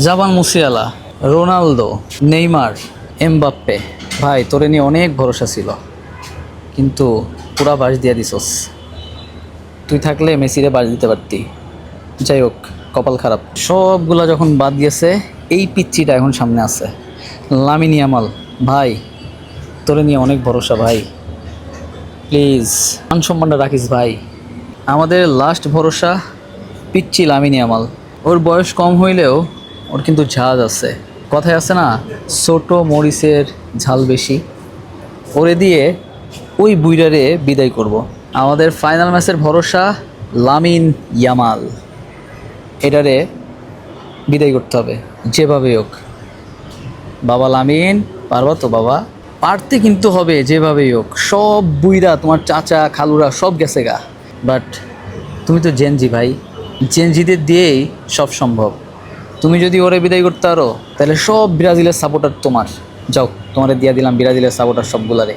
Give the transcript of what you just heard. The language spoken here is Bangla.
জাবান মুসিয়ালা, রোনালদো, নেইমার, এমবাপ্পে। ভাই তোরে নিয়ে অনেক ভরসা ছিল, কিন্তু পুরা বাস দিয়ে দিছস। তুই থাকলে মেসিরে বাস দিতে পারতি। যাই হোক, কপাল খারাপ। সবগুলা যখন বাদ গেছে, এই পিচ্চিটা এখন সামনে আছে, লামিন ইয়ামাল। ভাই তোরে নিয়ে অনেক ভরসা ভাই, প্লিজ মান সম্মানটা রাখিস ভাই। আমাদের লাস্ট ভরসা পিচ্চি লামিন ইয়ামাল। ওর বয়স কম হইলেও ওর কিন্তু ঝাঁজ আছে। কথায় আছে না, ছোট মরিচের ঝাল বেশি। ওরে দিয়ে ওই বুইরারে বিদায় করব। আমাদের ফাইনাল ম্যাচের ভরসা লামিন ইয়ামাল। এটারে বিদায় করতে হবে যেভাবেই হোক। বাবা লামিন, পারবা তো বাবা? পারতে কিন্তু হবে যেভাবেই হোক। সব বুইরা তোমার চাচা খালুরা সব গেছে গা, বাট তুমি তো জেনজি ভাই, জেনজিদের দিয়েই সব সম্ভব। তুমি যদি ওরে বিদায় করতে পারো, তাহলে সব ব্রাজিলের সাপোর্টার তোমার। যাও, তোমারে দিয়া দিলাম ব্রাজিলের সাপোর্টার সবগুলারে।